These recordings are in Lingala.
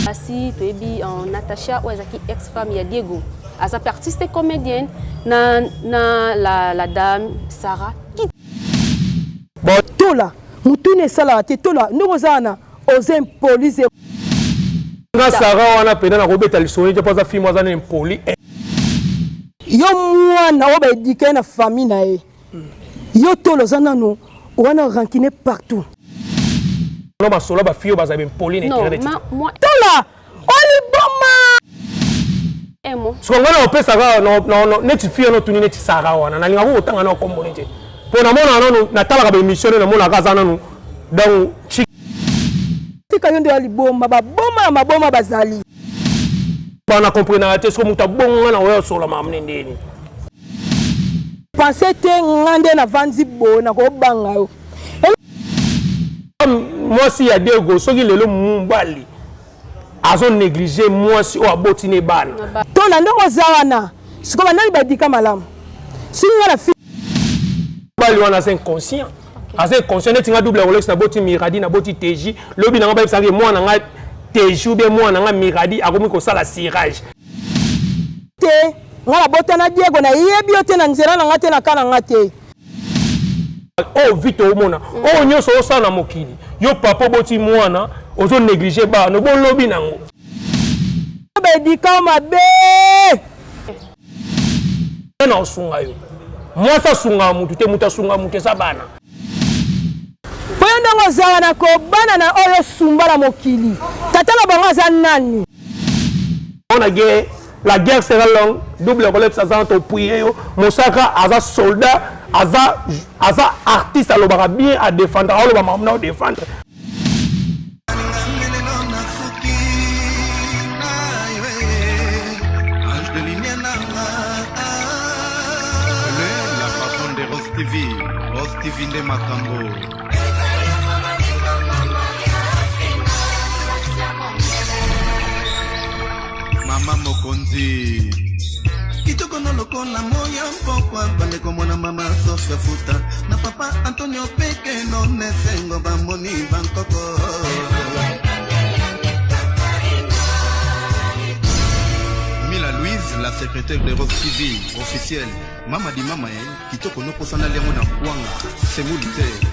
Asi toyebi Natacha Ouazaki ex-femme ya Diego. Asa artiste et comédienne na la dame Sarah. Bon tola, mutune sala te tola, nozana aux police. Na Sarah wana pena na robeta lisoni je pense fille moi zana impoli. Yo mwana oba edika na famille na e. Yo tolo zana no wana rankine partout. Non ma solo ba fille ba za impoli na Non, moi tola, oli boma. Emo. So ngana opesa Sarah non neti fille no tuni neti Sarah wana na linga ko tanga na kombo nje. Pona mona no na tala ka émission na mona ka zana no donc tika yondo ali boma ba boma maboma bazali. Bana comprendre te so muta bonga na oyo solo mamne ndeni. Pensez te ngande na vanzi bona ko banga yo. Moi si ya Diego soki lelo mumbali azo négliger moi si o abotine bana. Tona ndongo zawana. Siko banani badika malamu. Singa na fi bali wana c'est inconscient. Assez conscient tinga double Rolex na boti Miradi na boti TJ. Lobi na ngaba sangi moi na nga TJ ou bien moi na nga Miradi akomi ko sala cirage. Te ngala botana Diego na yebi ote na nzela na ngate na kana ngate. Oh vite au mona. Oh nyoso osana mokili. Yo papa boti mwana ozo négliger ba no bon lobi nango. Bedika mabe. Na osunga yo. Moi sa sunga mutu te muta sunga mutu sa bana. Poyo ndongo zawana ko bana na oyo sumbala mokili. Tata na bango za nani? On a guerre, la guerre sera longue. Double Rolex azan to puye yo. Mosaka aza soldat, aza artiste alobara bien à défendre. Aloba mamna défendre. La patronne de Rose TV de Makambo. Mama Mokonzi kitoko no lokola moya mpokwa bande komona mama Sofia Futa na papa Antonio Peke no nesengo bamoni bankoko Mila Louise la secrétaire de Rose TV officielle mama di mama kitoko no posana lengo na kwanga semulite.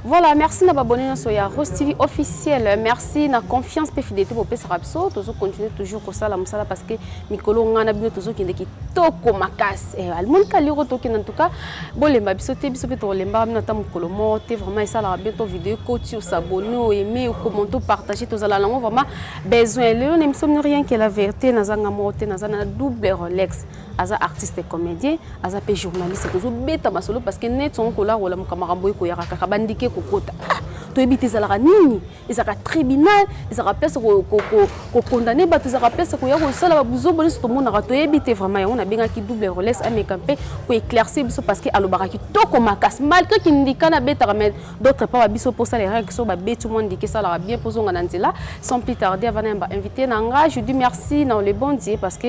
Voilà, merci na abonné sur ya Rose TV officiel. Merci na confiance et fidélité pour pesa rapso. Toujours continuer toujours comme ça la musala parce que Mikolo ngana bio toujours qui ndeki toko makas. Et al monde kaliro toki en tout cas. Bon les mabiso te biso peto lemba na ta mukolo mote vraiment ça la bientôt vidéo coach s'abonner aimer ou commenter partager tous la langue vraiment besoin le ne sommes rien que la vérité na zanga mote na zana double Rolex. Aza artiste et comédien, aza pe journaliste toujours beta masolo parce que net son kola wala mukamarambo ko yaka kabandike kokota to ebite zalaka nini ezaka tribunal ezaka place ko condamner bato ezaka place ko ya ko sala ba buzo bonisi to mona to ebite vraiment on a benga ki double Rolex amekampé ko éclaircir biso parce que alobaka ki toko makas malgré ki ndikana beta mais d'autres pas biso pour ça les règles so ba betu monde dike sala bien posonga nanzela sans plus tarder avant d'être invité nanga je dis merci dans le bon Dieu parce que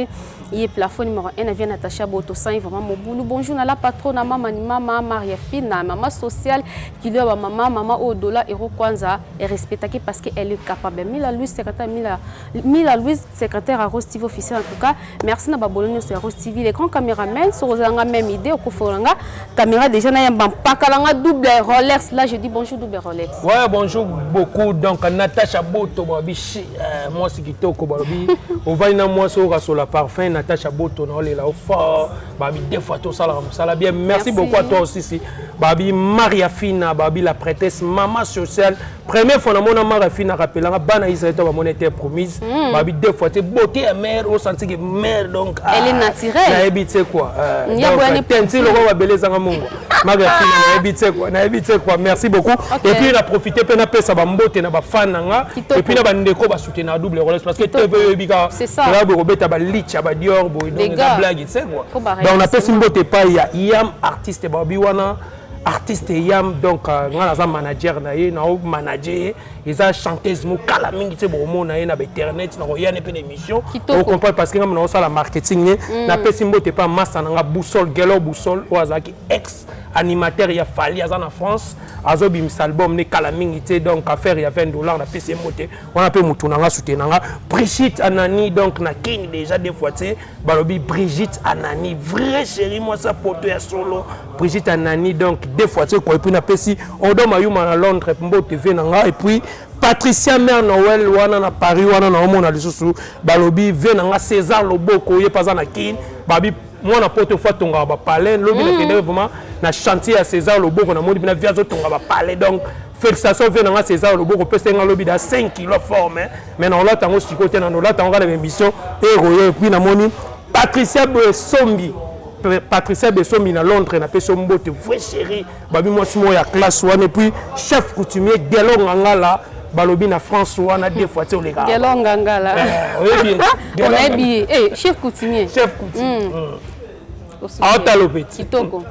il est plafond numéro 1 vient Natacha Boto ça vraiment mon boulot bonjour à la patronne maman Maria Fina maman sociale qui lui a maman au dollar euro kwanza et respectée parce qu'elle est capable. Mila Louise secrétaire à Rose TV officiel en tout cas. Merci na babolonio sur Rose TV les grands caméramans sur la même idée au koforanga caméra déjà na yamba pakalanga double Rolex là je dis bonjour double Rolex. Ouais bonjour beaucoup donc Natacha Boto babishi moi c'est kitoko babi on va ina moi sur la parfum Natacha Boto na là au fort babi deux fois tout ça là bien merci beaucoup à toi aussi babi Maria Fina babi la prêtresse maman sociale première fois na Maria Fina rappelanga bana Israël to ba monétaire promise babi deux fois te beauté mère au senti que mère donc elle est naturelle na habite quoi donc tenti le roi beleza nga mungu Maria Fina na habite quoi merci beaucoup et puis on a profité pe na pesa ba mbote na ba fan nga et puis na ba ndeko ba soutenir double Rolex parce que TV bika là bo robeta ba licha ba Dior bo donc la blague tu sais quoi donc on a pesa mbote pa ya yam artiste babi wana artiste yam donc ngana manager na ye na manager eza chanteuse mo kala mingi te bo mona ye na internet na royane pe émission on comprend parce que ngam na ça la marketing na pesi mbote pa massa na boussole gelo boussole o azaki ex animateur ya Fali aza na France azobim album ne kala mingi te donc affaire ya $20 na PC moté on a peu mutu nanga soutenanga Brigitte Anani donc na king déjà des fois te balobi Brigitte Anani vraie chérie moi ça poto ya solo Brigitte Anani donc des fois te quoi et puis na PC Odo Mayuma na Londres mbo TV nanga et puis Patricia Mère Noël wana na Paris wana na omona lisusu balobi venanga César Loboko ye paza na kin babi moi na poto fois tonga ba palais lobi na kende vraiment na chantier à César Loboko na moni bina via zo tonga ba palais donc félicitations venanga César Loboko pese nga lobi da 5 kg forme mais na la tango sikote na la tango na émission et puis na moni Patricia Besombi na Londres na peso mbote vrai chéri babi moi simo ya classe wana et puis chef coutumier Gelo Ngangala balobi na France wana des fois tu les gars Gelo Ngangala on a bien chef coutumier ah talopeti kitoko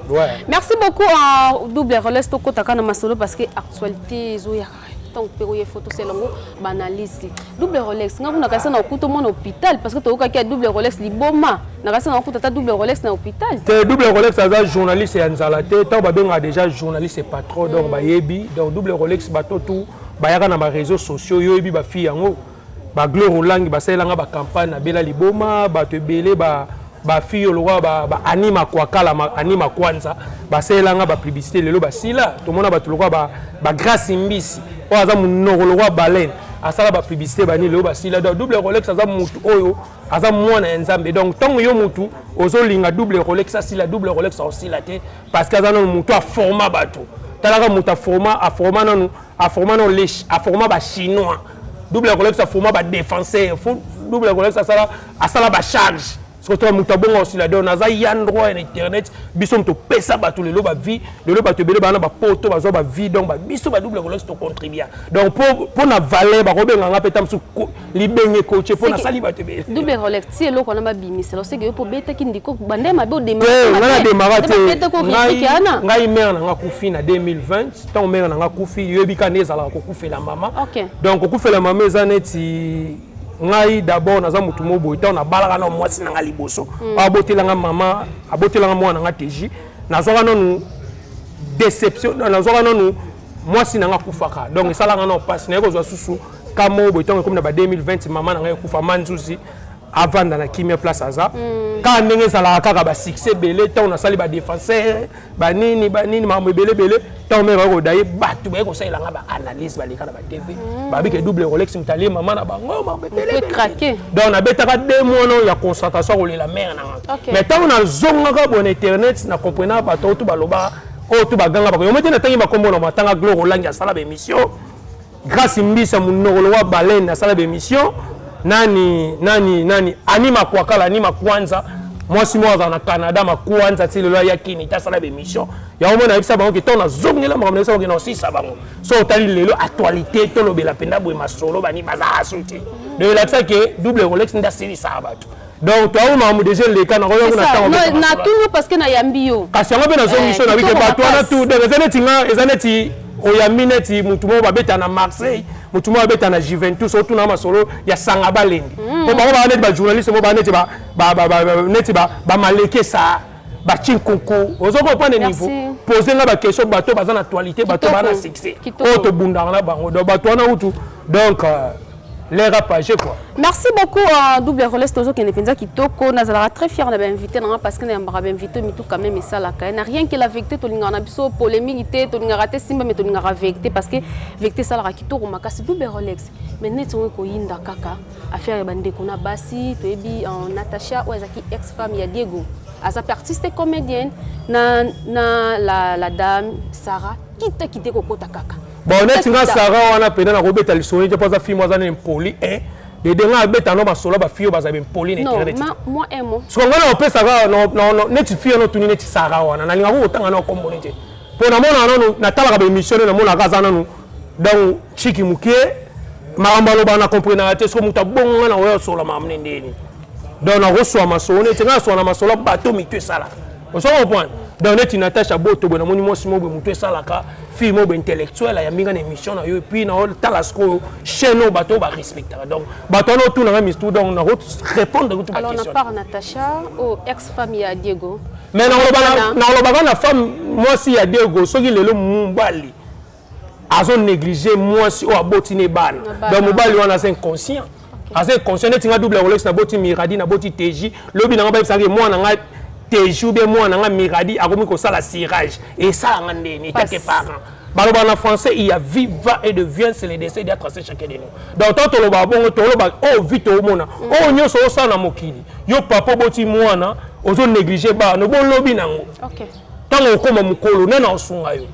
ouais merci beaucoup en double relais to kotaka na masolo parce que actualité zo ya donc péroye photo c'est longo banalisi double rolex nga kuna kasa na okuto mon hôpital parce que to ka double rolex liboma na kasa na okuta ta double rolex na hôpital te double rolex aza journaliste ya nzalate tant ba benga déjà journaliste et patron donc ba yebi donc double rolex bato tout ba yaka na ba réseaux sociaux yo yebi ba fi yango ba Gloire Lang ba selanga ba campagne na bela liboma ba te belé ba fille loi ba anima kwa kala anima kwanza ba selanga ba publicité lelo ba sila to mona ba to loi ba grâce mbisi o aza munoko loi baleine asala ba publicité ba ni lelo ba sila double rolex aza mutu oyo aza mwana nzambe donc tango yo mutu ozolinga double rolex asila double rolex osila te parce que aza no mutu a format bato talaka mutu a format non les a format ba chinois double rolex a format ba défenseur double rolex asala ba charge surtout mutabonga aussi la donne aza yandroit en internet biso to pesa ba tous les loba vie le loba te belé ba na ba poto ba zo ba vie donc ba biso ba double rolex to contribuer donc pour na valer ba robenga nga peta msu libenge coach pour na sali ba te belé double rolex si eloko na ba bimiselo c'est que pour beta ki ndiko bande ma be o démarrer na démarrer ngai mère na nga kufi na 2020 tant mère na nga kufi yebi ka nezala ko kufi la mama donc ko kufi la mama ezaneti ngai d'abord naza mutu mobo ita na balaka na mwasi na ngali boso abotelanga mama abotelanga mwana nga teji nazoka nonu déception nazoka nonu mwasi na nga kufaka donc esalanga na passe na ekozwa susu kamo bo ita comme na ba 2020 mama na nga kufa manzuzi avanda na kimia place aza ka ndenge sala kaka ba succès belé tant na sali ba défenseur ba nini mamu belé tant me ko daye batu ba ko sala nga ba analyse ba lika na ba TV ba bi ke double rolex mutali mama na bango ma belé craquer donc na betaka 2 mois non ya concentration ko la mère na mais tant na zonga ka bon internet na comprendre ba to ba loba o to ba ganga ba ko mete na tangi ba kombo na matanga Gloire Lang ya sala ba émission grâce mbisa munoko wa baleine na sala ba émission nani anima kwa kala anima kwanza mwasi mwaza na Canada makwanza ti lelo ya kini ta sala émission ya omona ebisa bango ke tona zongela makambo na bango na osisa bango so tali lelo actualité to lobela penda boye masolo bani baza asuti de la ça que double rolex nda sili sa bato donc toi on a déjà les kana ko na tango na tout parce que na yambio kasi yango be na zongisho na wike bato na tout de ezaneti oyamineti mutu mo babeta na Marseille mutu mo babeta na Juventus otu na masolo ya sanga balendi po ba ba neti ba journaliste mo ba neti ba maleke sa ba chinkonko ozoko pas de niveau poser nga ba question bato baza na actualité bato bana succès oto bundanga na bango do bato na utu donc les rapagés quoi. Merci beaucoup à double relais tozo qui n'est kitoko nazala très fier de m'inviter parce que n'amba invité mais tout quand même ça la n'a rien que la vérité to linga na biso polémique to linga raté simba mais to linga vérité parce que vérité ça la kitoko makasi double relais mais net on ko yinda kaka affaire bande kona basi to ebi en Natacha ou ezaki ex-femme ya Diego as artiste comédienne na la dame Sarah quitté kokota kaka. Bon, net nga Sarah wana pena na robeta lisoni je pense film wazana impoli de denga beta no basolo ba fio baza impoli na internet. Non, moi so ngona opesa Sarah no net fio no tuni net Sarah wana na linga ko tanga na kombo nete. Pona mona no na tala ka émission na mona kaza nanu donc chiki mukie marambalo bana comprendre te so muta bonga na oyo sola mamne ndeni. Donc na reçoit masolo nete nga so na masolo bato mitwe sala. On se comprend. Donc net Natacha boto bona moni mo simo be mutwe sala ka film intellectuel ya minga na émission na yo puis na talasko chaîne bato ba respecter donc bato no tout na mistou donc na répondre à toute question. Alors on a part Natacha au ex-femme ya Diego mais na na femme moi si ya deux go soki lelo mubali azo négliger moi si o abotine bana donc mubali wana c'est inconscient assez conscient netinga double Rolex na boti miradi na boti TJ lobi na ba bisangi moi na nga TJ ou bien moi na nga miradi akomi ko sala cirage et ça ngandeni quelque part en français, il y a viva et devient, c'est le décès d'être tracé chacun de nous. Donc, tant que l'on va bon, oh, vite au monde, oh, nous sommes ça dans mon kili. Yo papa boti moana, ozo négliger ba, no bon lobby nango. OK. Tant on comme mon colo, nena osunga yo.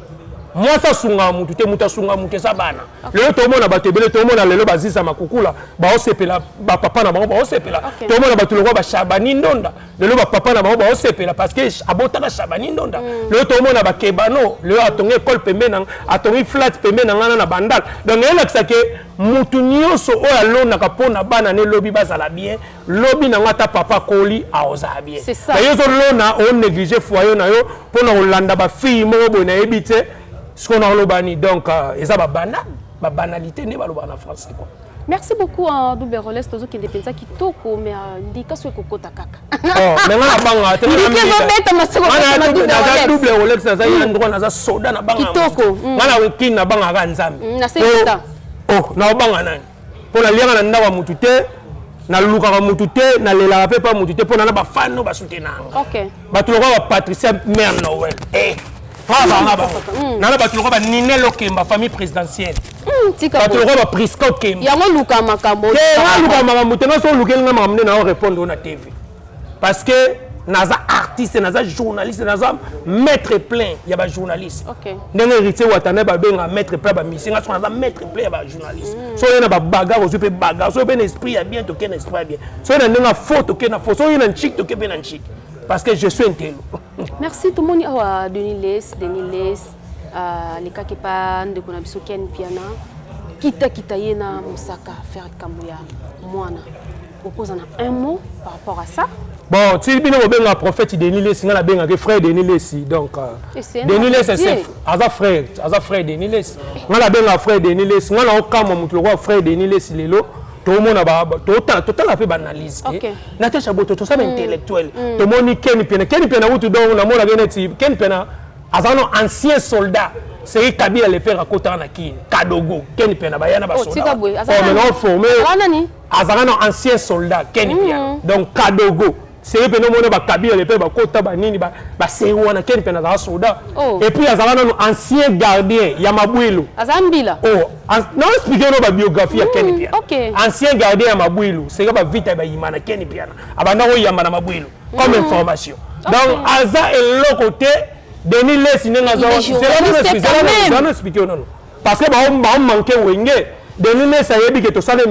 Moi ça sunga mutu te muta sunga mutu sa bana. Le to mona batebele to mona lelo bazisa makukula, ba osepela ba papa na bango ba osepela. To mona batulu ba shabani ndonda. Lelo ba papa na bango ba osepela parce que abota na shabani ndonda. Le to mona ba kebano, le atongi école pembe na atongi flat pembe na ngana na bandal. Donc elle a que mutu nyonso oya lona ka pona bana ne lobi bazala bien, lobi na ngata papa koli a oza bien. C'est ça. Yo zo lona on négliger foyer na yo pona olanda ba fille mo bona ebite. Ce qu'on a l'obani, donc, ça va banalité, n'est pas le en français. Merci beaucoup à Double Rolex, tous qui dépensent qui toko, mais indique ce que kota kaka. Oh, mais on a banga. Double Rolex, ça y est, on a soda na banga. Kitoko. On a kin na banga ranzam. Na sekita. Oh, na banga nan. Pour la lianga na ndawa mutute, na luka mutute, na lela pe pa mutute, pour na ba fan no ba soutenir. OK. Ba tu le roi Patricia Mère Noël. Eh. Nana batuloko ba Ninelo Kemba famille présidentielle. Batuloko ba Prisca Kemba. Yango luka makambo. Luka makambo tena so lukenga makambo na répondre na TV. Parce que naza artiste, naza journaliste, naza maître plein ya ba journaliste. OK. Ndenge héritier watana ba benga maître plein ba misinga so naza maître plein ya ba journaliste. So yana ba bagarre so pe bagarre, so ben esprit ya bien to ken esprit bien. So yana ndenge photo ken na photo, so yana chic to ken na chic. Parce que je suis un télo. Merci tout le monde. Denis Les, les cas qui parlent de Konabiso Ken Piana, Kita Yena Moussaka, faire Kamouya, Moana. Vous avez un mot par rapport à ça? Bon, si vous avez un prophète Denis Les, vous avez un frère Denis Les. Donc, Denis Les, c'est un frère Denis Les. Vous avez un frère Denis Les. Vous avez un frère Denis Les. Tout le monde a total a fait banalise. Natacha Boto, tout ça intellectuel. Tout le monde Ken Pena où tu donnes la mort à Ken Pena, ancien soldat. C'est Kabila le faire à côté de Kin, Kadogo, Ken Pena, Bayana Basoda. On formé. Azarano ancien soldat, Ken Pena. Donc Kadogo. C'est que nous avons Kabila le faire à côté de Nini, c'est où on a Ken Pena soldat. Et puis Azarano ancien gardien, Yamabouilo. Azambila. Oh, non expliquez nos biographies à Ken Pena. Ancien gardien Yamabouilo, c'est que vite à Yamana Ken Pena. Abandon Yamana Mabouilo comme information. Donc Aza est l'autre côté. Denis Les, c'est la même expliquer non. Parce que on manquait Wenge. Denis Les, ça y est que tout ça les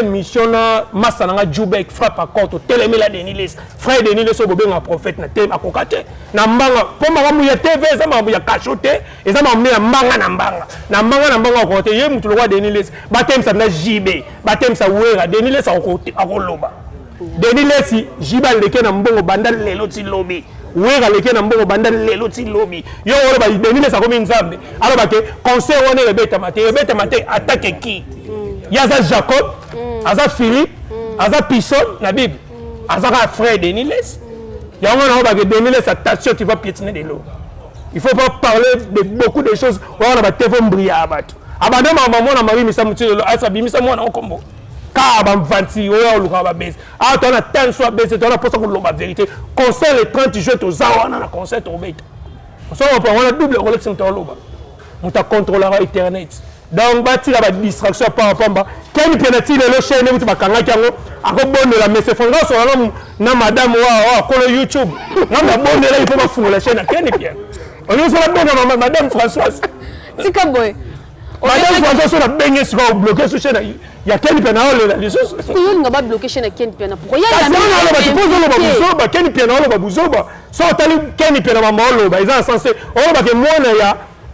missions Massananga Djoubek frappe à compte télémé la Denis Les. Frère Denis Les au bobé un prophète na thème à kokate. Na mbanga pour ma ya TV ça m'a ya cachoté et ça m'a mis à mbanga na mbanga au côté yé mutu le roi Denis Les. Baptême ça na JB, baptême ça Wera Denis Les à côté à Koloba. Denis Les Jibal leke na mbongo bandal lelo ti lobby. Wera leke na mbongo bandal lelo ti lobby. Yo wala ba Denis Les a komi nzambe. Alors ba ke conseil wana rebeta mate attaque qui? Yaza Jacob, Aza Philippe, Aza Pisson na Bible. Aza frère Denis Les. Yango na ba ke Denis Les attention tu vas piétiner de l'eau. Il faut pas parler de beaucoup de choses. On va te faire briller abattu. Abandon maman na mari misa mutilo asa bimisa mwana okombo. Car vanti oya luka ba base. Ah tu as tant soit base, tu as pour ça que la vérité. Concert les 30 jours to zawa na concert to beta. So on a double collection to loba. On t'a contrôlera internet. Donc bati la distraction par pamba. Quel penalty le chaîne mutu bakanga kango. Ako bonne la mais c'est fondra sur na madame wa ko YouTube. Na bonne là il faut pas fouler la chaîne quel bien. On est sur la bonne madame Françoise. Tika boy. Madame Françoise sur la baigner sur bloquer sur chaîne. Il y a quel piano les choses. Pourquoi il n'a pas bloqué chez Ken Piano? Pourquoi il y a la Ken Piano le buzoba. So tali Ken Piano mamolo ba ils sont censés on ba que moi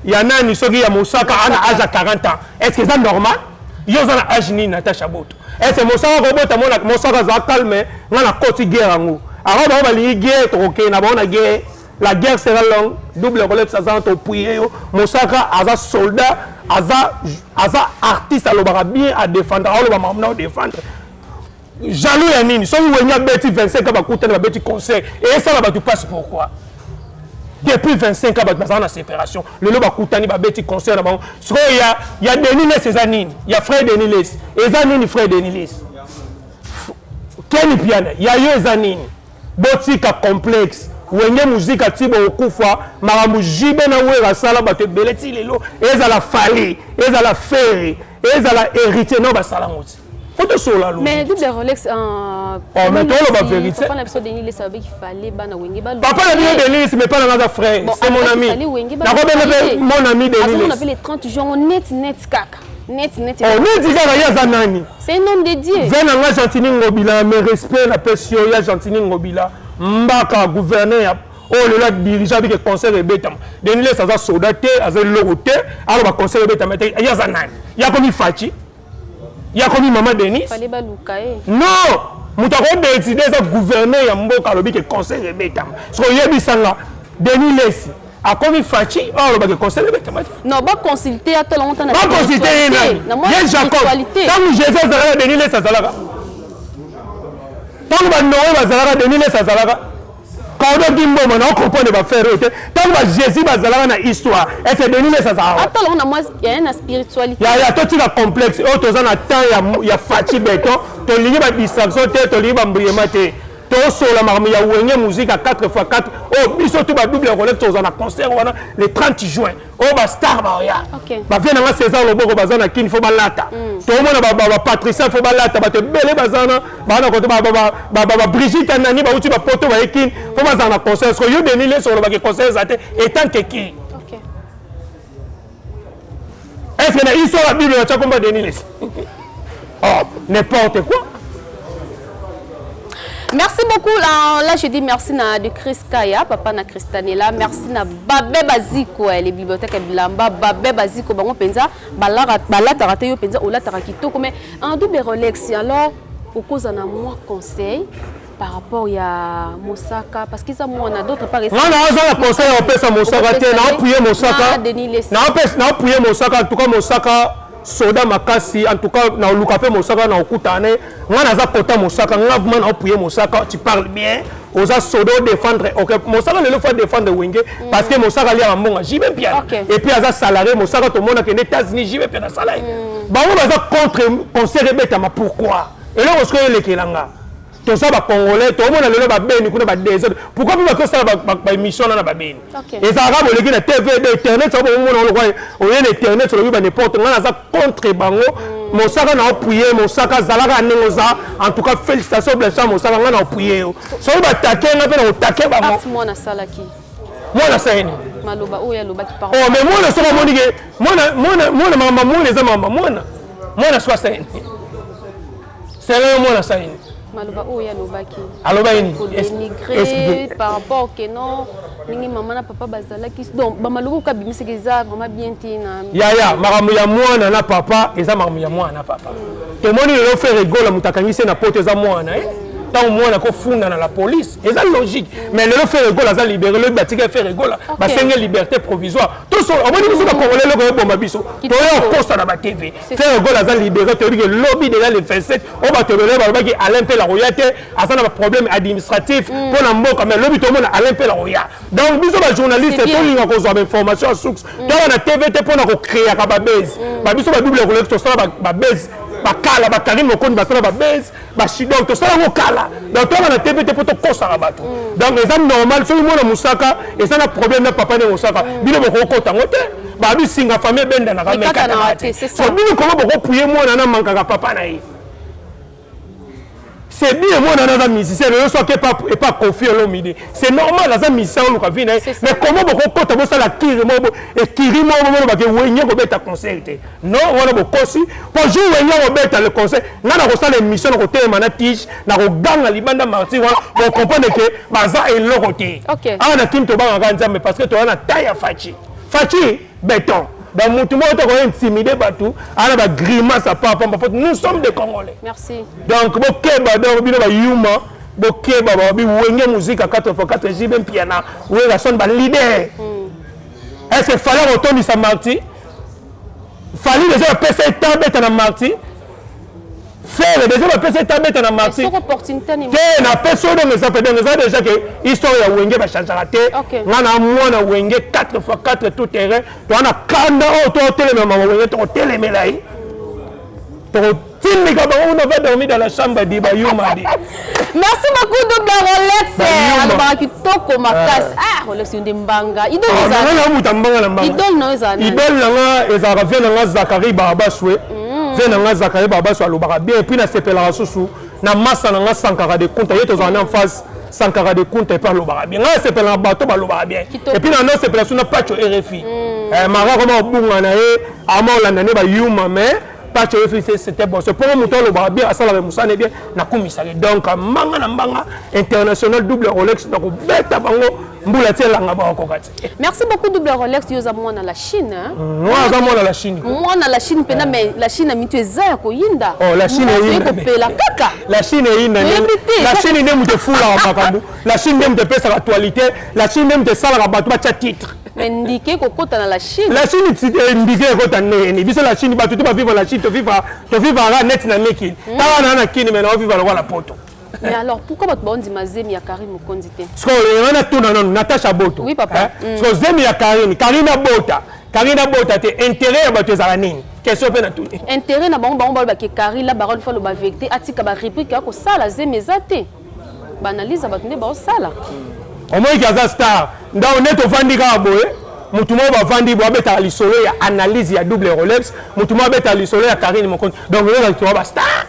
il y a nani soki ya Moussaka ana âge à 40 ans. Est-ce que c'est normal? Yo za âge ni Natacha Boto. Est-ce que Moussaka robota Moussaka za calme na la côte guerre ngo. Alors ba li guerre to OK na ba on a guerre. La guerre sera longue. Double Rolex ça to puyer yo. Moussaka aza soldat, aza artiste alobara bien à défendre, alobara maintenant défendre. jaloux ya nini soki wenya beti 25 ans bakutani babeti concert et ça là tu passes pourquoi depuis 25 ans baza na séparation lelo bakutani babeti concert na bango so il y a Denis Les eza nini il y a frère Denis Les eza nini frère Denis Les Kenny Piana il y a yo eza nini botika complexe wenge muzika tibo okufa makambo jibe na wera sala bato beleti lelo ezala fali ezala feri ezala héritier no basala ngoti foto sola lo mais double Rolex mais toi la vérité papa na biso Denis Les savait qu'il fallait bana wenge ba papa na bien Denis mais pas na frère c'est mon ami na ko mon ami Denis on appelle les 30 jours net kaka net oh net kaka ya zanani c'est un homme de Dieu vena nga Gentini Ngobila mais respect la pression ya Gentini Ngobila mbaka gouverneur oh le dirigeant avec le conseil de Betam Denis Les aza soldat aza loroté alors ba conseil de Betam ya zanani ya komi Fachi ya komi maman Denis fallait ba lukae non mutako décider ça gouverneur ya mboka lobi que conseil de Betam so yebisanga Denis Les a komi Fachi alors ba conseil de Betam non ba consulter à tellement temps na ba consulter na Jacob tant Jésus azala Denis Les azala tant ba Noé bazala Denis Les azala quand on dit bon on comprend ba faire tant ba Jésus bazala na histoire et c'est Denis Les azala attends on a moi il y a une spiritualité il y a tout un complexe autres en temps il y a Fachi béton to ligne ba distraction to ligne ba mbriema te to sola marmi ya wenge musique à 4x4 oh biso tout ba double Rolex to na concert wana le 30 juin oh ba star ba ya ba vient na César Loboko bazana kin fo balata to mona ba Patricia fo balata ba te belé bazana ba na ko ba Brigitte Anani ba uti ba poto ba kin fo bazana concert so yo Denis Les sur ba ke concert zate étant que qui est-ce que la histoire la Bible tu as combat Denis Les oh n'importe quoi. Merci beaucoup là je dis merci na de Chris Kaya papa na Christanela merci na Babé Baziko les bibliothèques Bilamba Babé Baziko bango penza balata raté yo penza ola tarakito mais en double Rolex alors au cause na moi conseil par rapport à Mosaka parce qu'ils ont d'autres par exemple on a conseil on peut ça Mosaka na appuyer Mosaka na appuyer Mosaka en tout cas Mosaka soda makasi en tout cas na lukape Mosaka na okutane ngana za kota Mosaka ngavuma na appuyer Mosaka tu parles bien oza soda défendre OK Mosaka le faut défendre Wenge parce que Mosaka li a mbonga jibe bien et puis aza salarié Mosaka to mona que les États-Unis jibe bien salarié ba on va contre conseil rebeta ma pourquoi et là on se le kelanga tout ça va congolais tout le monde a le ba beni kuna ba désordre pourquoi pas que ça ba émission na ba beni et ça arabe le na TV d'internet ça on le voit au lieu d'internet sur le ba n'importe on a contre bango Mosaka na appuyer Mosaka zalaka nengoza en tout cas félicitations Blanchard Mosaka na appuyer so ba taquer na pe na taquer ba moi na salaki moi na saini maloba o ya loba ki parole oh mais moi na so moni ke moi mama moi les mama moi na so saini c'est là moi na saini maloba oya lobaki aloba ini dénigré par rapport que non ningi maman na papa bazalaki donc ba maloba ka bimise que ça vraiment bien tina ya makambo ya mwana na papa eza makambo ya mwana na papa to moni le faire rigola mutakangise na poto eza mwana tant mwana ko funda na la police eza logique mais le faire rigola za libérer le batika faire rigola ba senga liberté provisoire tout ça on moni biso ba congolais le ko bomba biso to yo posta na ba TV faire rigola za libérer to que lobby déjà le 27 on va te lever ba ki Alain Pe la royauté asa na problème administratif pour na mboka mais lobby to mona Alain Pe la royauté donc biso ba journaliste to linga ko zo information source to na TV te pour na ko créer ka ba base ba biso ba double Rolex to ça ba base bakala bakari mokoni basala ba base ba shidon to sala ngokala donc to na TV te poto kosa bato donc eza normal so mona Mosaka eza na problème na papa ne Mosaka bino boko kota ngote ba bi singa famille benda na kameka so bino ko boko puye mona na manka papa na yi c'est bien moi dans un musicien le soit que pas confié l'homme idée c'est normal dans un musicien on vient mais comment beaucoup quand on ça la kiri mo et kiri mo ba ke wenye ko beta concert non on a beaucoup aussi pour jouer wenye ko beta le concert na ko ça l'émission ko tema na tige na ko ganga libanda marti on comprendre que baza et le côté ah na kim to ba nganja mais parce que to na taille Fachi béton dans mon tout monde on intimider batou ala ba grimace à papa nous sommes des Congolais merci donc bokeba donc bino ba yuma bokeba ba bi wenge musique à 4x4 jibe piano oui la son ba leader est-ce que fallait retourner sa marti fallait déjà passer temps bête na marti faire déjà bapesa tabeta na marché te na personne donc ça peut donc ça déjà que histoire ya wenge ba changera te ngana mwana wenge 4x4 tout terrain to ana kanda o to telema mama wenge to telemela yi to tilika ba on va dormir dans la chambre di ba yuma di. Merci beaucoup double Rolex alors kitoko makasi Rolex ndi mbanga idole za idole nanga ezara vient nanga Zakari Babaswe venanga Zakari Babaswe alobaka bien et puis na sepela susu na massa nanga Sankara de compte yeto za en face Sankara de compte par lobaka bien na sepela bato ba lobaka bien et puis na no sepela suna pacho RFI mara comment bunga na e ama olanda ne ba yuma mais pacho RFI c'était bon c'est pour mon temps lobaka bien asala musa ne bien na komisari donc manga na mbanga international double Rolex donc beta bango. Merci beaucoup double Rolex yoza moi dans la Chine. Moi dans la Chine. Moi dans la Chine pena mais la Chine a mis tu za ko yinda. Oh la Chine est la kaka. La Chine est yinda. La Chine n'aime te fou la makambu. La Chine n'aime te pesa l'actualité. La Chine n'aime te sala rabat ba titre. Mais indiqué ko kota dans la Chine. La Chine indiqué kota né. Biso la Chine ba tu pas vivre la Chine, tu vivre à net na meki. Ta na kini mais na vivre la poto. Mais alors, pourquoi votre dit ma zemi ya Karim Mokondité? Parce qu'on a tout non Natacha Boto. Oui papa. Parce que zemi ya Karina Bota. Karina Bota te intérêt à battre za nini? Question pe na tout. Intérêt na bango ba ke Karina la baronne fois le ba vérité atika ba réplique ko sala zemi zate. Ba analyse ba tune ba sala. Au moins il y a za star. Nda honnête ofandi ka boye. Mutumo ba vandi bo beta lisolo ya analyse ya double Rolex. Mutumo beta lisolo ya Karine Mokondité. Donc on va ba star.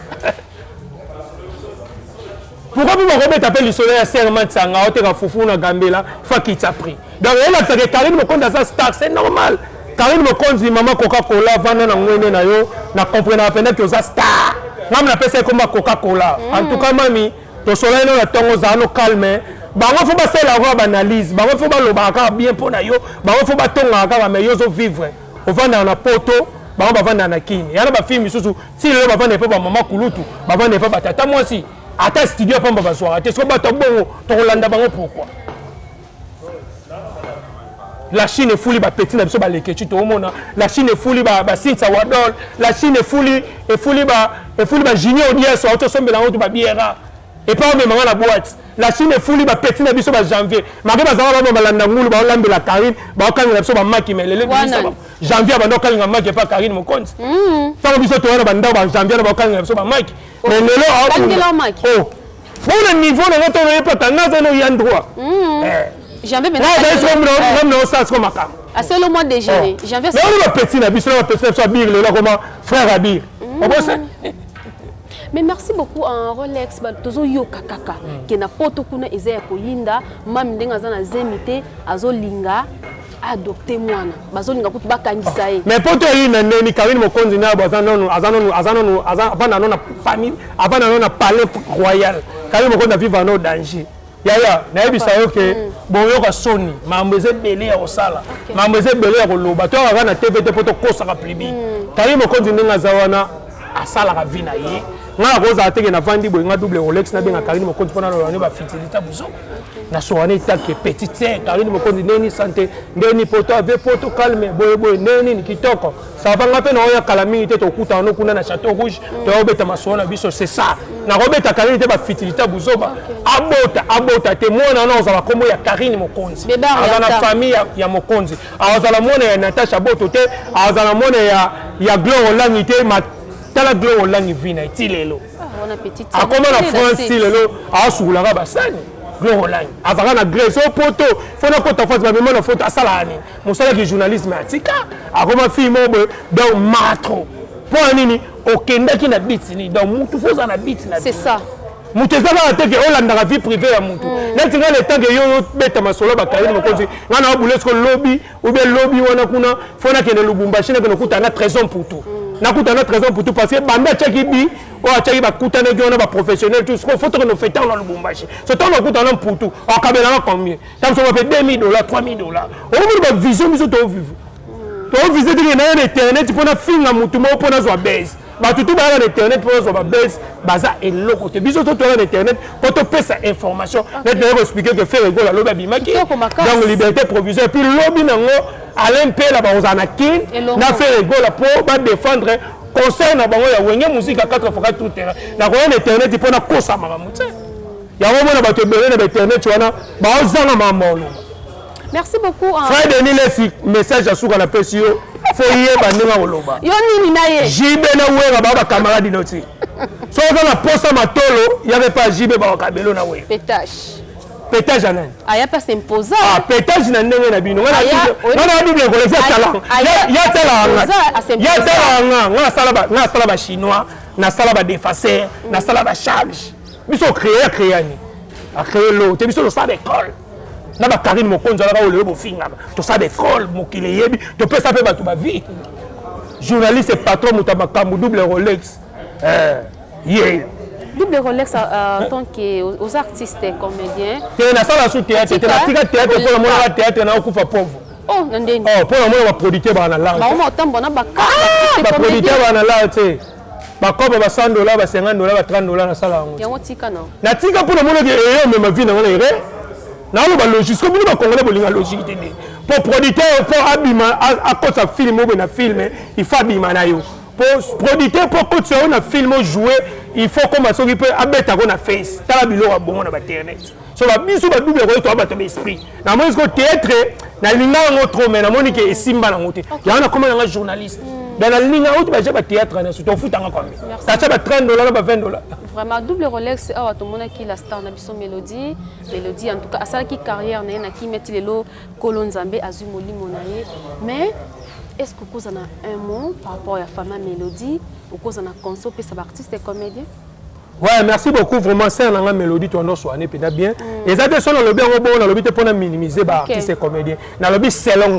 Pourquoi vous m'avez appelé le soleil à serment de Sanga, au Foufou, na Gambela, faut qu'il t'a pris. Donc, elle a dit que Karine me compte dans sa star, c'est normal. Karine me compte dit maman Coca-Cola, vendre na ngwene na yo, na comprendre à peine que ça star. Même la personne comme Coca-Cola. En tout cas, mamie, le soleil na tongo zano calme. Bango faut pas faire la analyse, bango faut pas le baka bien pour na yo, bango faut pas tonga ka mais yo zo vivre. On va dans la poto, bango va vendre na kini. Yana ba film susu, si le va vendre pas maman Kulutu, va vendre pas tata moi aussi. À ta studio, pas ma soirée. Tu sais pas ton bon, ton Rolanda Bango pourquoi? La Chine est foulée, petit n'a pas les questions au monde. La Chine est foulée, Sinsa Wadol. La Chine est foulée, Junior Diaz, sur autre somme, la honte, Biera. Et pas même la boîte. La Chine est foulée, petit n'a pas janvier. Marie Bazara, Malandamoul, Balambe la Karine, Bakan n'a pas maki, mais les janvier, Bandokan n'a pas pas Karine, mon compte. Tant que vous êtes au Banda, janvier, Bakan n'a pas maki. Mais le pour le niveau de notre pas tant dans un endroit. J'avais maintenant ça comme ça. À seul au mois de déjeuner. J'avais ça. Le petit na biso le petit soit bir le là comment frère Abir. Mais merci beaucoup en Rolex tozo yo kakaka ke na poto kuna ezaya koyinda mam ndenga za na zemité azolinga adopter mwana bazolinga kutu bakangisa ye. Mais poto yi na neni Karine Mokonzi na bazanono avant na famille avant na palais royal. Karine Mokonzi vivre en danger. Yaya na yebisa yo ke boyo ka soni mamboze belé ya osala mamboze belé ya koloba to aka na TVT poto kosa ka plibi Karine Mokonzi ndenga zawana asala ka vina ye nga koza ateke na vandi boy nga double Rolex na benga Karine Mokonzi pona lolane ba fitilité buzo na soane take petite Karine Mokonzi neni santé ndeni poto ave poto calme boy neni kitoko ça va ngape na oya kalami te to kuta no kuna na Château Rouge to obeta masona biso c'est ça na robeta Karine te ba fitilité buzo ba abota te mona na ozala kombo ya Karine Mokonzi azana famille ya Mokonzi azala mona ya Natasha Boto te azala mona ya Gloire Olangi te tala Gloire Olangi vina itilelo on a petite akoma na France lelo asula basani Gloire Olangi azaka na Grèce au poto fona kota France ba mema na photo asala ani musala ki journalisme atika akoma film donc matro pour nini okendaki na bitini donc mutu foza na bitini c'est ça mutu ezaka ateke olanda la vie privée ya mutu neti nga le temps que yo beta masolo ba Karine Mokonzi ngana obulesko lobby ou bien lobby wana kuna fona kende Lubumbashi na kende kuta na trésor pour tout na kuta na trésor pour tout parce que banda tchaki bi o tchaki ba kuta na gona ba professionnel tout ce faut que nous faisons dans Lubumbashi ce temps on kuta na pour tout on kabela combien tant ça va faire $2,000 $3,000 on va ba vision biso to vivre to visiter na internet pour na finga mutu mo pour na zo base ba tout ba na internet pour zo ba base baza eloko te biso to na internet pour to pesa information net na expliquer que faire rigolo loba bimaki donc liberté provisoire puis lobby nango Alain Pela ba ozana kin na faire rigolo pour ba défendre concert na bango ya wenge musique à 4 fois tout terrain na ko na internet pour na kosa maramu te ya wo mona bato belé na internet wana ba ozanga mamolo. Merci beaucoup. Frère Denis laisse message à souka na pesio faut yeba ndinga oloba yo nini na ye jibe na wera ba camarade noti so na posa matolo y avait pas jibe ba kabelo na we pétage anan aya pas s'imposer pétage na ndenge na bino wana double collection talent ya talent na sala ba chinois na sala ba défacer na sala ba charge biso créer ni a créer l'eau te biso le ça d'école na ba Karine Mokonzo la ole bo finga to ça d'école mokile yebi to pesa pe ba to ba vie journaliste et patron mutaba kambu double Rolex double Rolex en tant que aux artistes et comédiens te na sala sous théâtre te na tika théâtre pour le monde théâtre na okufa pauvre ndeni pour le monde va producteur ba na la ba mo tambo na ba ba producteur ba na la te ba koba ba $100 ba $50 ba $30 na sala ngo yango tika no na tika pour le monde que yo même vie na ngana ire na lo ba logique comme nous ba congolais bolinga logique te pour producteur pour abima à cause de film ou na film il faut abima na yo pour producteur pour que tu na film jouer il faut comme ça qui peut abeta ko na face tala bilo ba bongo na ba internet so ba biso ba double ko to ba to esprit na mo ko théâtre na linga ngo trop mais na moni ke esimba na ngote ya na comme na journaliste dans la ligne où tu vas jouer théâtre na surtout foot en combien ça ça ba $30 ba $20 vraiment double Rolex a tout monde qui la star na biso Mélodie en tout cas à ça qui carrière na qui met lelo Kolonzambe azu molimo na ye mais est-ce que vous avez un mot par rapport à la femme Mélodie ou que vous avez un conseil pour ces artistes et comédiens? Ouais, merci beaucoup. Vraiment, c'est un Mélodie, tu as soigné bien. Et ça, c'est le bien, on a le but pour minimiser les artistes et comédiens. On a le but, c'est long.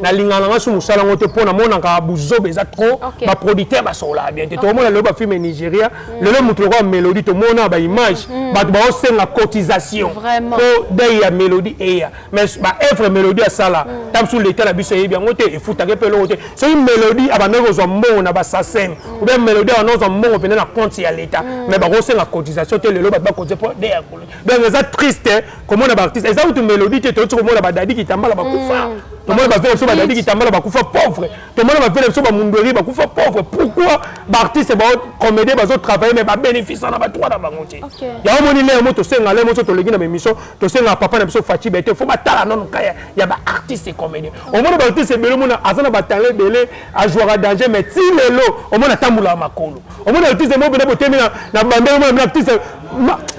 Na lingana su musala ngote pona mona ka buzobe za trop ba producteur ba sola bien te to mona le ba film Nigeria le mutu ko Mélodie to mona ba image ba ba osenga cotisation ko de ya Mélodie et ya mais ba œuvre Mélodie à sala tam sur l'état la biso ye bien ngote e futa ke pelo ngote c'est une Mélodie aba nego zo mbona ba sasen ou bien Mélodie on zo mbona pena na compte ya l'état mais ba osenga cotisation te le lo ba cotiser pour de ya ko ben les triste comment na ba artiste et ça ou Mélodie te to ko mona ba dadi ki tambala ba kufa to mona ba faire ba dadi ki tambala ba kufa pauvre to mona ba faire so ba mundori ba kufa pauvre pourquoi ba artiste ba comédien ba zo travailler mais ba bénéficier na ba droit na bango te ya moni le moto senga le moto to legi na émission to senga papa na biso Fachi bete faut ba tala non kaya ya ba artiste et comédien au mona ba artiste bele mona azana ba talent bele a jouer à danger mais ti lelo au mona tambula makolo au mona artiste mo bele bote na bandelo mo artiste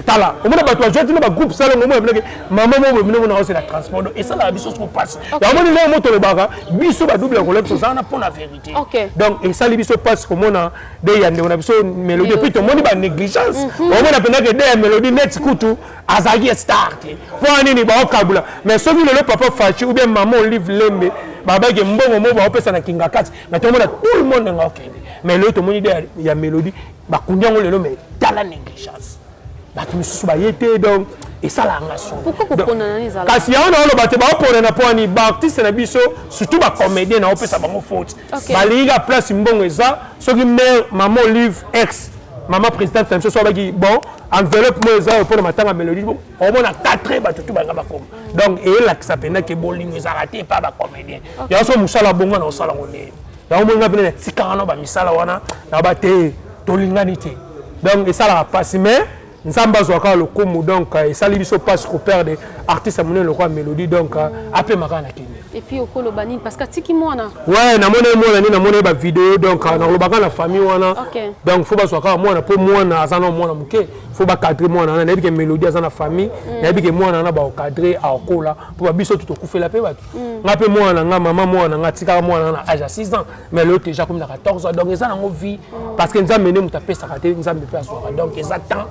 tala au mona ba to jouer na ba groupe salon mo bele maman mo bele na c'est la transport et ça la biso se passe ya moni le moto le baga biso ba double Rolex ça na pour la vérité donc et ça biso passe comme on a de yande on a biso Mélodie puis tout le monde ba négligence au mona pena que de Mélodie net kutu azagi start pour nini ba okabula mais celui le papa Fachi ou bien maman Olive Lembe baba ke mbongo mo ba opesa na kinga kati mais tout le monde nga okende mais le tout le monde il y a Mélodie ba kunyango lelo mais dans la négligence ba tu misusu ba yete donc et ça la relation pourquoi vous prenez ça parce qu'il y a on ba pour na pour ni ba artiste na biso surtout ba comédien na opesa bango faute ba liga place mbongo eza soki mère maman Olive ex maman présidente tam so ba ki bon enveloppe mo eza pour matanga Mélodie au moins 4 ba tout banga ba comme donc et là que ça pena que bolingo eza raté pas ba comédien ya so musala bongo na osala ngone ya mo nga pena tikana ba misala wana na ba te tolingani te donc et ça la passe mais Nzamba zwaka le komu donc et ça lui se passe au père des artistes amener le roi Mélodie donc après makana kini et puis au kolo bani parce que tiki mwana ouais na mona ba vidéo donc na le baka la famille wana donc faut ba zwaka mwana po mwana azana mwana muke faut ba cadrer mwana na bi Mélodie azana famille na bi ke mwana na ba cadrer a okola pour ba biso tout okufela pe batu ngape mwana nga maman mwana nga tika mwana na âge 6 ans mais l'autre déjà comme na 14 ans donc ils ont vie parce que nzambe ne muta pesa kate nzambe pe azwaka donc exactement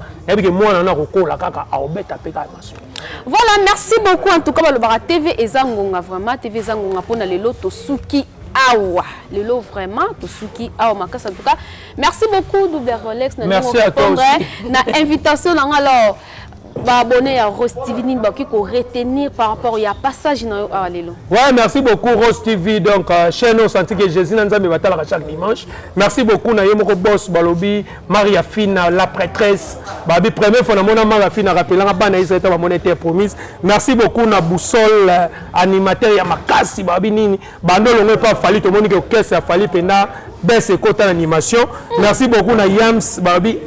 voilà, merci beaucoup en tout cas le Bara TV et Zangonga vraiment TV Zangonga pour na lelo tosuki awa lelo vraiment tosuki awa makasa en tout cas merci beaucoup double Rolex na merci à toi aussi na invitation alors abonné à Rose TV qui ko retenir par rapport à passage na lelo. Ouais, merci beaucoup Rose TV donc chaîne au senti que Jésus nzambe batala chaque dimanche. Merci beaucoup na yemoko boss balobi Maria Fina la prêtresse. Babi première fois na mona Maria Fina rappelanga bana iseta ba monete promise. Merci beaucoup na boussole animateur ya makasi babi nini. Bando longo pas fali to moni que caisse ya fali penda baisse côté animation. Merci beaucoup na Yams Babi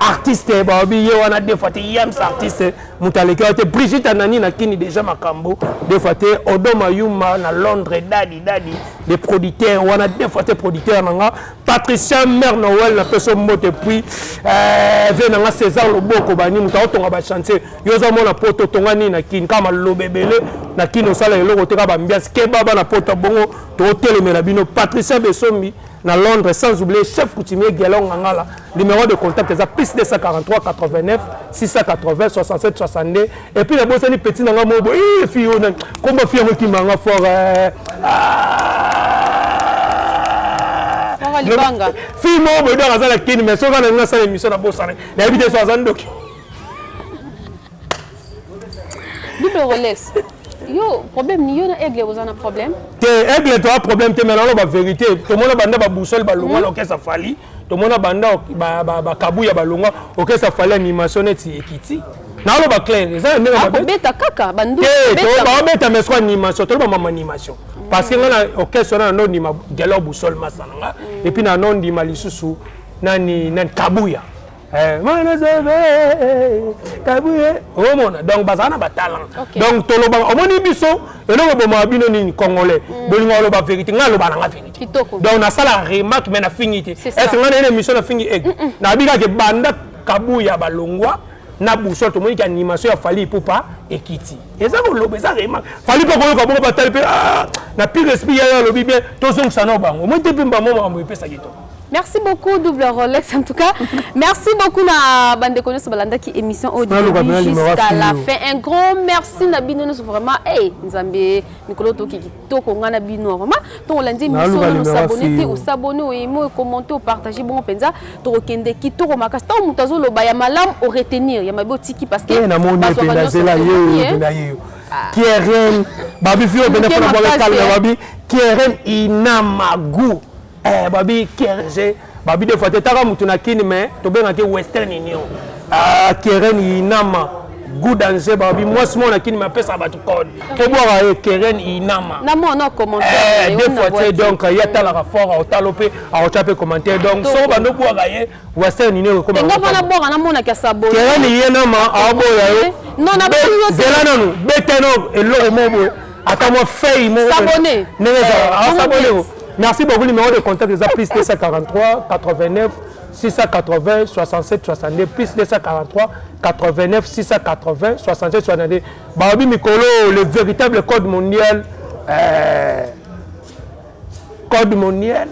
artiste Babi yo wana des fois Yams artiste mutaleka te Brigitte Anani na kini déjà makambo des fois te Odoma Yuma na Londres dadi des producteurs wana des fois te producteurs nanga Patricia Mère Noël na personne mote puis venanga César Loboko bani mutaotonga ba chanter yoza mona poto tongani na kini kama lobebele na kini osala eloko te ka ba ambiance ke baba na poto bongo to telemela bino Patricia Besombi na Londres, sans oublier chef coutumier Guélon Ngangala. Numéro de contact est plus 243 89 680 67 62. Et puis, la bosse est petit dans le mot. Fille, comment faire qui m'a fort. Fille, moi, dans la kine, mais souvent, on a une émission à bosse. La vie de 62. Double Rolex. Yo, problème ni yo na aigle vous en a problème. Te aigle toi problème te mais là la vérité. Tout le monde banda ba boussole ba longa OK ça fali. Tout le monde banda ba kabuya ba longa OK ça fali animation net ekiti. Na lo ba clair, ça ndenge ba beta kaka bandu. Te ba beta mais soit animation, to ba mama animation. Parce que là OK ça na no ni ma gelo boussole masanga et puis na non di malisusu nani kabuya. Donc bazana ba talent donc toloba omoni biso eloko boma bino ni congolais bolinga loba vérité ngalo ba nga vérité donc na sala remarque mais na finité est-ce ngana une émission na fingi na bika ke banda kabuya balongwa na buso to moni ki animation ya fali popa ekiti eza ko lobe za remarque fali pa ko ko ba talpe na pire esprit ya lobi bien to zong sana bango mo te pimba mo mo epesa gito. Merci beaucoup, Double Rolex, en tout cas. Merci beaucoup, na bande de Sobalanda qui émission au début jusqu'à la fin. Un grand merci, Nabino, vraiment. Hey, Nzambe, Nicolas Toki, Toko, Nabino, vraiment. Donc, on a dit, nous s'abonner, ou s'abonner, ou aimer, ou commenter, ou partager, bon, penza, Toro Kende, qui Toro Makasta, ou Moutazo, le Bayamalam, ou retenir. Il y a ma botiki parce que. Qui est reine, Babi Fio, Babi, qui est reine, Inamagu. Babi Kerje Babi de fois tetaka mutu na kini mais to benga ke Western Union Keren Inama good danger Babi moi si na kini mapesa batu code faut boire Keren Inama na mo na commentaire des fois donc il y a tala rapport au talopé à taper commentaire donc so ba no boire Western Union comme on va na boire na mo na ka sabon Keren Inama a boire non na zela non beteno elo mo ata mo fei mo s'abonner s'abonner. Merci beaucoup. Numéro de contact est plus 243 89 680 67 62 plus 243 89 680 67 62. Babi Mikolo, le véritable code mondial. Code mondial.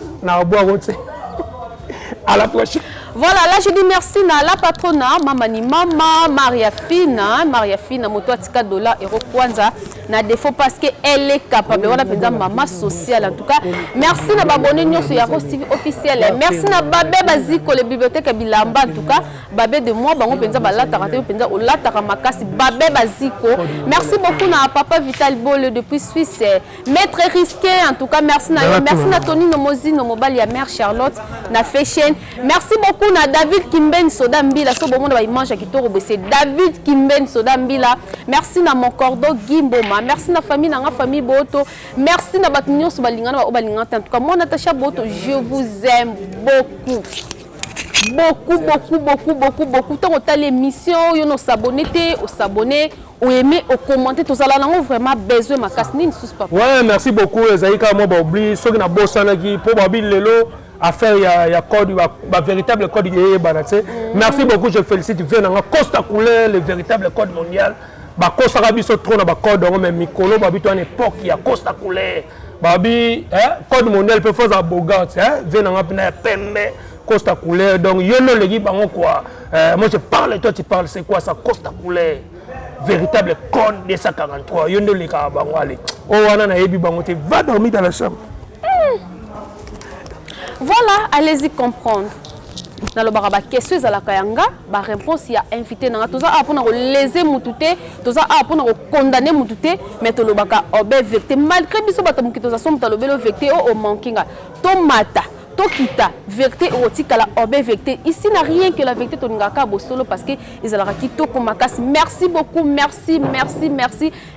À la prochaine. Voilà, là je dis merci à la patronne, Mamani Mama, Maria Fina, Moto Atika Dola, Ero Kwanza, na défaut parce qu'elle est capable. Voilà, maman sociale en tout cas. Merci à Babone Nyon sur Yaro TV officiel. Merci à Babé Baziko, les bibliothèques Bilamba en tout cas. Babé de moi, Bango Penza Balatarate, Penza Olataramacas, Babé Baziko. Merci beaucoup à Papa Vital Bole depuis Suisse. Maître risqué en tout cas, merci à Tony Nomozi, Nomobal, ya mère Charlotte, na Fashion. Merci beaucoup. Na David Kimben Soda Mbila, so bon monde va manger qui toro c'est David Kimben Soda Mbila. Merci na mon cordo Gimboma, merci na famille na famille Boto, merci na batunyo so balingana ba obalingana en tout cas moi Natacha Boto, je vous aime beaucoup. Beaucoup. Tant que l'émission, vous nous s'abonnez, vous aimez, vous commentez, tout ça là, on a vraiment besoin de ma casse. Ouais, merci beaucoup. Zaïka, moi, oublié, ceux qui n'ont pas bossé, pour Babil Lelo, à faire, il y a code, véritable code, merci beaucoup, je félicite. Costa Couleur, le véritable code mondial. Costa Rabiso, trop dans le code, mais Mikolo, Babi, toi, à l'époque, il y a Costa Couleur. Babi, code mondial, peut faire un beau gars, viens dans un pembe. Costa Couleur, donc il y a le gars quoi. Moi je parle et toi tu parles, c'est quoi ça? Costa Couleur, véritable code de 143. Il y a le gars bango allez. Oh on a ébi bango tu va dormir dans la chambre. Voilà, allez-y comprendre. Dans le baraba question à la kayanga, ba réponse il y a invité na toza a pour léser mututé, toza a pour condamner mututé, mais to lobaka obé vecté malgré biso batamu ki toza som ta lobelo vecté o mankinga. Tomata Tokita, vérité érotique à la obé vérité. Ici n'a rien que la vérité Toningaka Bosolo parce que ils ont la kitoko makas. Merci beaucoup, merci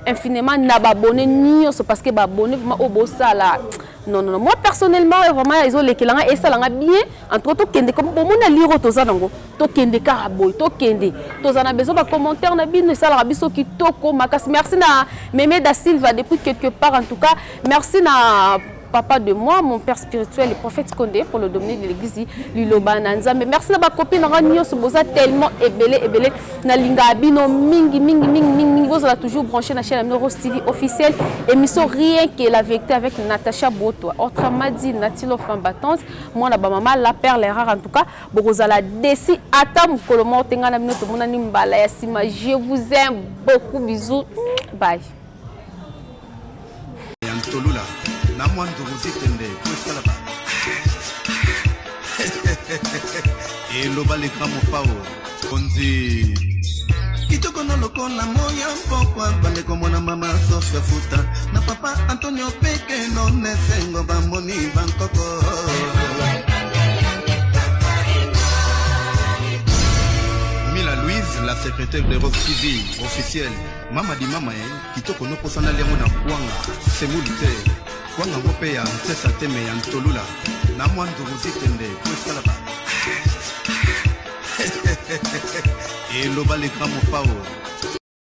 infiniment. N'a abonné ni parce que abonné ma obosa la Non, non, non. Moi, personnellement, vraiment, ils ont les kelanga et ça l'a bien. Entre autres, kende comme bon, on a lire tout ça nango. To kende karaboy, to kende. To ça a besoin de commentaires na bin, ça l'a biso qui toko makas. Merci na Mémé da Silva depuis quelque part en tout cas. Merci na papa de moi, mon père spirituel, le prophète Condé, pour le dominer de l'église, Liloba Nanza. Mais merci à ma copine, Ranyo Soboza, tellement ébélé. Na linga abino, mingi. Vous allez toujours branché na chaîne Rose TV officielle. Émission rien que la vérité avec Natacha Boto. Autrement dit, Natilo Fambatance. Moi, la maman, la perle rare en tout cas. Vous allez décider, attends, Kolomo, Tengana, Minoto, Monanimbala, Yassima. Je vous aime beaucoup. Bisous. Bye. Na mwandu muzitende kwesala ba le gramo pao konzi kitoko no lokola moya mpokwa bande komona mama Sofia Futa na papa Antonio Peke no nesengo bamoni bankoko Mila Louise, la secrétaire de Rose TV officielle mama di mama kitoko no posana lengo na kwanga semulite Wanga ngope ya ntesa teme ya ntolula na mwandu muzitende kwesala ba le gramo pao